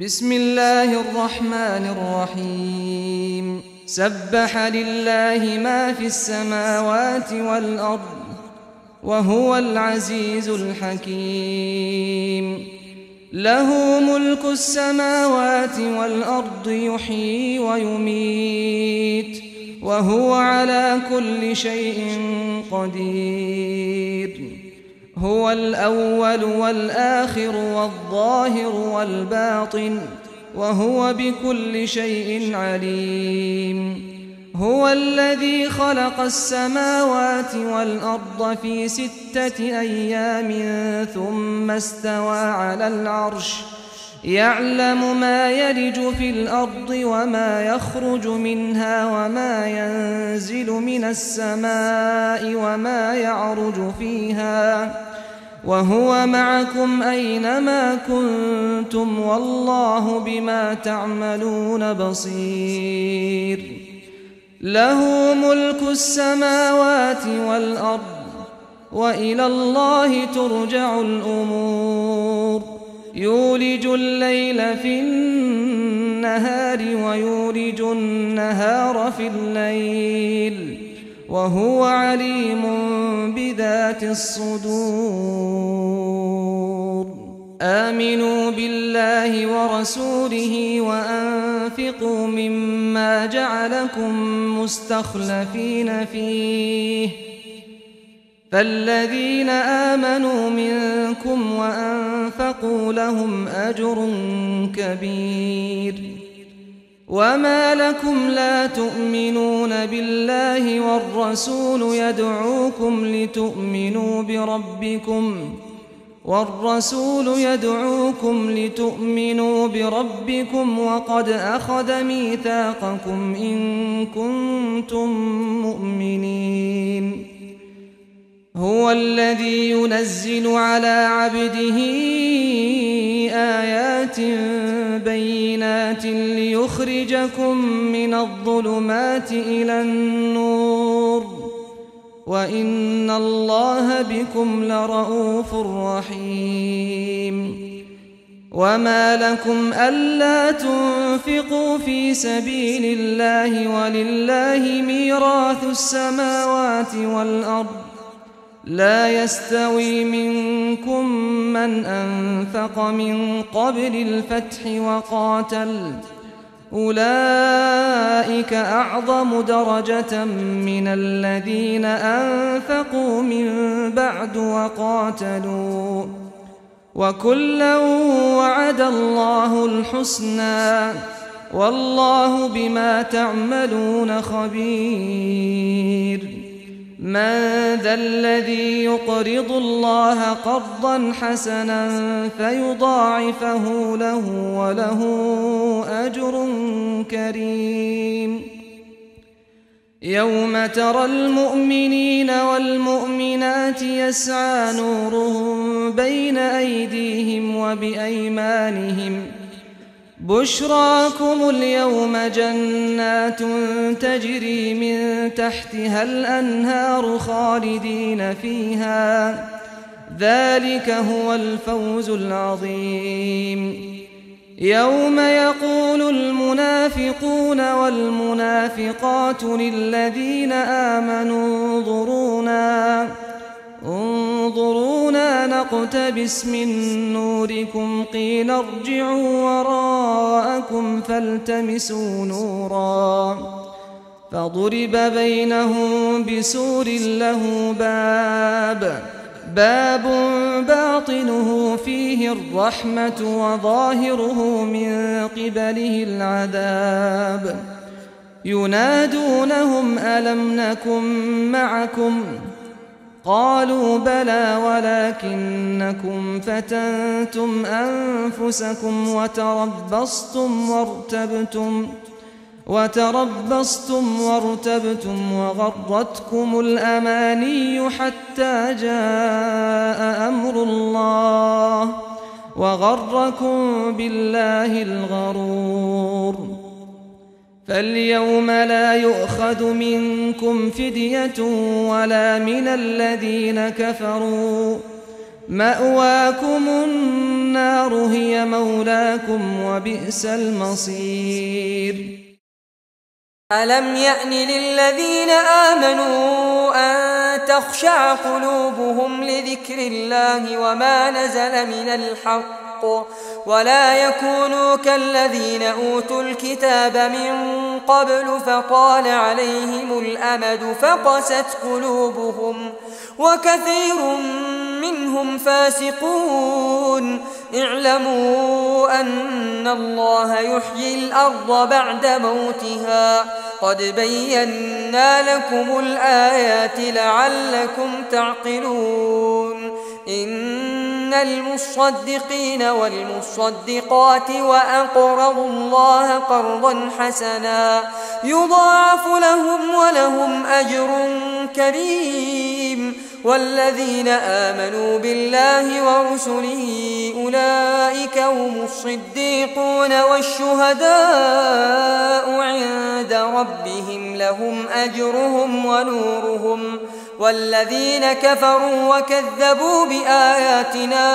بسم الله الرحمن الرحيم سبح لله ما في السماوات والأرض وهو العزيز الحكيم له ملك السماوات والأرض يحيي ويميت وهو على كل شيء قدير هو الأول والآخر والظاهر والباطن وهو بكل شيء عليم هو الذي خلق السماوات والأرض في 6 أيام ثم استوى على العرش يعلم ما يلج في الأرض وما يخرج منها وما ينزل من السماء وما يعرج فيها وهو معكم أينما كنتم والله بما تعملون بصير له ملك السماوات والأرض وإلى الله ترجع الأمور يولج الليل في النهار ويولج النهار في الليل وهو عليم بذات الصدور آمنوا بالله ورسوله وأنفقوا مما جعلكم مستخلفين فيه فالذين آمنوا منكم وأنفقوا لهم أجر كبير وما لكم لا تؤمنون بالله والرسول يدعوكم لتؤمنوا بربكم وقد أخذ ميثاقكم إن كنتم مؤمنين هو الذي ينزل على عبده آيات بينات ليخرجكم من الظلمات إلى النور وإن الله بكم لرءوف رحيم وما لكم ألا تنفقوا في سبيل الله ولله ميراث السماوات والأرض لا يستوي منكم من أنفق من قبل الفتح وقاتل أولئك أعظم درجة من الذين أنفقوا من بعد وقاتلوا وكلا وعد الله الحسنى والله بما تعملون خبير من ذا الذي يقرض الله قرضا حسنا فيضاعفه له وله أجر كريم يوم ترى المؤمنين والمؤمنات يسعى نورهم بين أيديهم وبأيمانهم بشراكم اليوم جنات تجري من تحتها الأنهار خالدين فيها ذلك هو الفوز العظيم يوم يقول المنافقون والمنافقات للذين آمنوا انظرونا نقتبس من نوركم قيل ارجعوا وراءكم فالتمسوا نورا فضرب بينهم بسور له باب باطنه فيه الرحمة وظاهره من قبله العذاب ينادونهم ألم نكن معكم قالوا بلى ولكنكم فتنتم أنفسكم وتربصتم وارتبتم وغرتكم الأماني حتى جاء أمر الله وغركم بالله الغرور فاليوم لا يؤخذ منكم فدية ولا من الذين كفروا مأواكم النار هي مولاكم وبئس المصير. ألم يأن للذين آمنوا أن تخشع قلوبهم لذكر الله وما نزل من الحق ولا يكونوا كالذين أوتوا الكتاب من قبل فطال عليهم الأمد فقست قلوبهم وكثير منهم فاسقون. اعلموا أن الله يحيي الأرض بعد موتها قد بينا لكم الآيات لعلكم تعقلون. إن المصدقين والمصدقات وأقرضوا الله قرضا حسنا يضاعف لهم ولهم أجر كريم. والذين آمنوا بالله ورسله أولئك هم الصديقون والشهداء عند ربهم لهم أجرهم ونورهم. والذين كفروا وكذبوا بآياتنا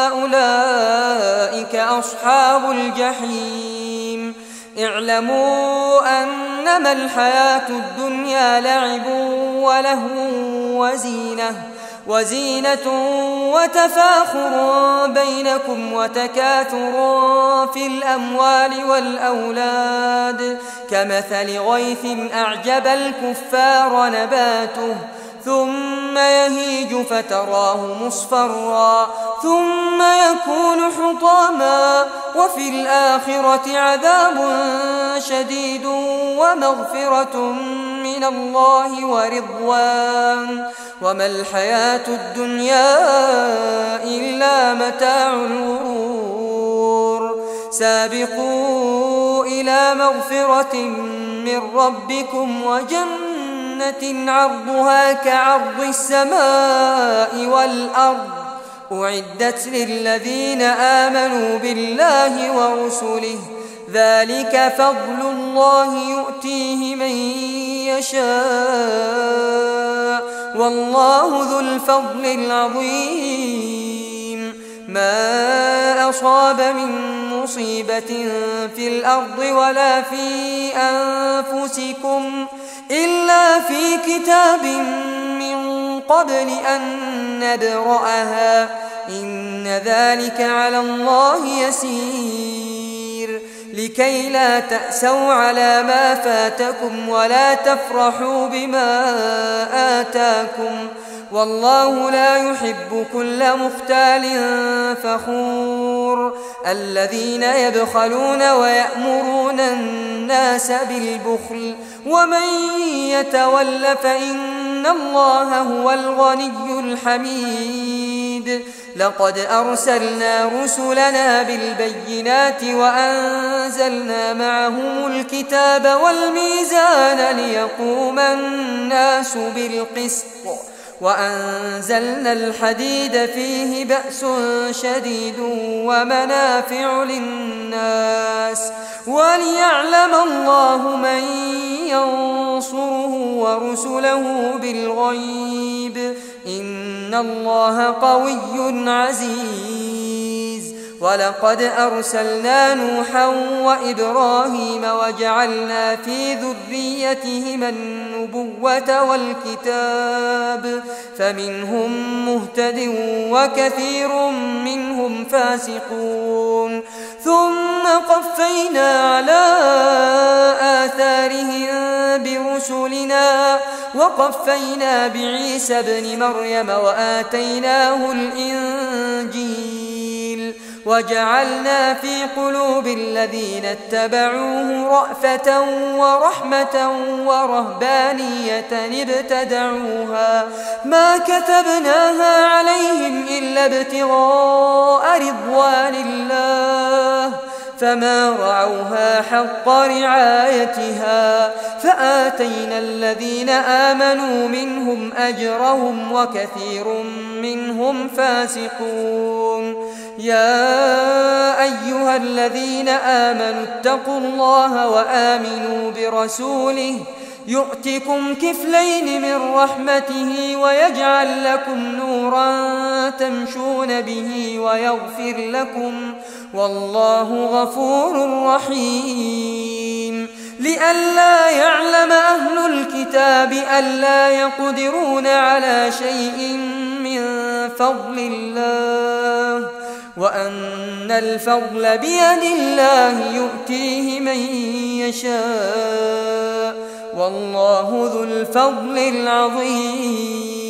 أولئك أصحاب الجحيم. اعلموا أنما الحياة الدنيا لعب ولهو وزينة وتفاخر بينكم وتكاثر في الأموال والأولاد كمثل غيث أعجب الكفار نباته ثم يهيج فتراه مصفرا ثم يكون حطاما وفي الآخرة عذاب شديد ومغفرة من الله ورضوان وما الحياة الدنيا إلا متاع الغرور. سابقوا إلى مغفرة من ربكم وجنة عرضها كعرض السماء والأرض أعدت للذين آمنوا بالله ورسله ذلك فضل الله يؤتيه من يشاء والله ذو الفضل العظيم. ما أصاب من مصيبة في الأرض ولا في أنفسكم إلا في كتاب من قبل أن نبرأها إن ذلك على الله يسير. لكي لا تأسوا على ما فاتكم ولا تفرحوا بما آتاكم والله لا يحب كل مختال فخور. الذين يبخلون ويأمرون الناس بالبخل ومن يتول فإن الله هو الغني الحميد. لقد أرسلنا رسلنا بالبينات وأنزلنا معهم الكتاب والميزان ليقوم الناس بالقسط وأنزلنا الحديد فيه بأس شديد ومنافع للناس وليعلم الله من ينصره ورسله بالغيب إن الله قوي عزيز. ولقد أرسلنا نوحا وإبراهيم وجعلنا في ذريتهما النبوة والكتاب فمنهم مهتد وكثير منهم فاسقون. ثم قفينا على آثارهم برسلنا وقفينا بعيسى ابن مريم وآتيناه الإنجيل وجعلنا في قلوب الذين اتبعوه رأفة ورحمة ورهبانية ابتدعوها ما كتبناها عليهم إلا ابتغاء رضوان الله فما رعوها حق رعايتها فآتينا الذين آمنوا منهم أجرهم وكثير منهم فاسقون. يا أيها الذين آمنوا اتقوا الله وآمنوا برسوله يؤتكم كفلين من رحمته ويجعل لكم نورا تمشون به ويغفر لكم والله غفور رحيم لئلا يعلم أهل الكتاب ألا يقدرون على شيء من فضل الله وأن الفضل بيد الله يؤتيه من يشاء والله ذو الفضل العظيم